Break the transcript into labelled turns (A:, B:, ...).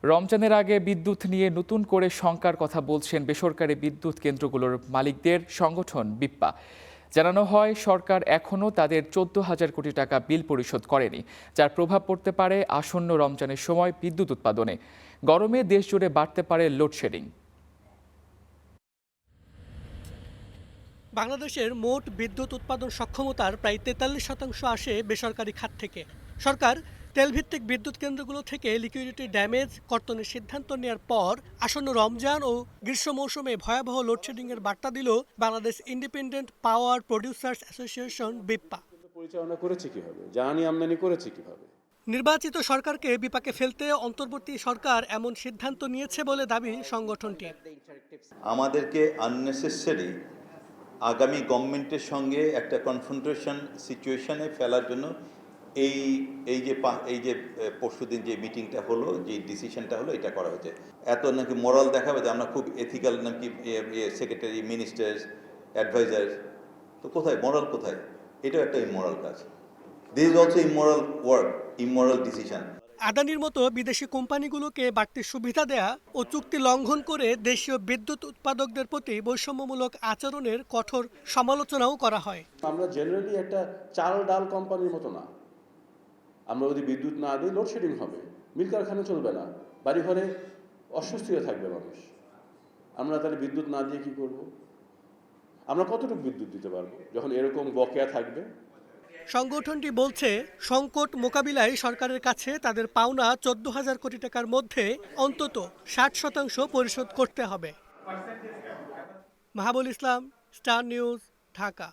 A: রমজানের আগে বিদ্যুৎ নিয়ে নতুন করে শঙ্কার কথা বলছেন বেসরকারি বিদ্যুৎ কেন্দ্রগুলোর মালিকদের সংগঠন বিপ্পা। জানানো হয়, সরকার এখনও তাদের 14,000 কোটি টাকা বিল পরিশোধ করেনি, যার প্রভাব পড়তে পারে আসন্ন রমজানের সময় বিদ্যুৎ উৎপাদনে। গরমে দেশজুড়ে বাড়তে পারে লোডশেডিং।
B: বাংলাদেশের মোট বিদ্যুৎ উৎপাদন সক্ষমতার প্রায় 43% আসে বেসরকারি খাত থেকে। সরকার তেলভিত্তিক বিদ্যুৎ কেন্দ্রগুলো থেকে লিকুইডিটি ড্যামেজ কর্তনের সিদ্ধান্ত নেওয়ার পর আসন্ন রমজান ও গ্রীষ্ম মৌসুমে ভয়াবহ লোডশেডিংয়ের বার্তা দিল বাংলাদেশ ইন্ডিপেন্ডেন্ট পাওয়ার প্রডিউসার্স অ্যাসোসিয়েশন বিপ্পা।
C: পরিচালনা করেছে কিভাবে, জ্বালানি আমদানি করেছে কিভাবে?
B: নির্বাচিত সরকারকে বিপাকে ফেলতে অন্তর্বর্তী সরকার এমন সিদ্ধান্ত নিয়েছে বলে দাবি সংগঠনটির।
D: আমাদেরকে আননেসেসারি আগামী গভর্নমেন্টের সঙ্গে একটা কনফ্রন্টেশন সিচুয়েশনে ফেলার জন্য এই যে পরশুদিন যে মিটিংটা হলো, যে ডিসিশনটা হলো, এটা করা হয়েছে। এত নাকি মোরাল দেখাবে যে আমরা খুব এথিক্যাল, নাকি সেক্রেটারি, মিনিস্টার, অ্যাডভাইজার, তো কোথায় মোরাল, কোথায়? এটাও একটা ইমোরাল কাজ। This is also immoral work, immoral decision.
B: আদানির মতো বিদেশি কোম্পানিগুলোকে বাড়তি সুবিধা দেয়া ও চুক্তি লঙ্ঘন করে দেশীয় বিদ্যুৎ উৎপাদকদের প্রতি বৈষম্যমূলক আচরণের কঠোর সমালোচনাও করা হয়।
C: আমরা জেনারেলি একটা চাল ডাল কোম্পানির মতো না। আমরা যদি বিদ্যুৎ না দিই লোডশেডিং হবে, মিল কারখানা চলবে না, বাড়িঘরে অস্বস্তিতে থাকবে মানুষ। আমরা তাহলে বিদ্যুৎ না দিয়ে কি করব? আমরা কতটুকু বিদ্যুৎ দিতে পারবো যখন এরকম বকেয়া থাকবে?
B: সংগঠনটি বলছে, সংকট মোকাবিলায় সরকারের কাছে তাদের পাওনা 14,000 কোটি টাকার মধ্যে অন্তত 60% পরিশোধ করতে হবে। মাহাবুল ইসলাম, স্টার নিউজ, ঢাকা।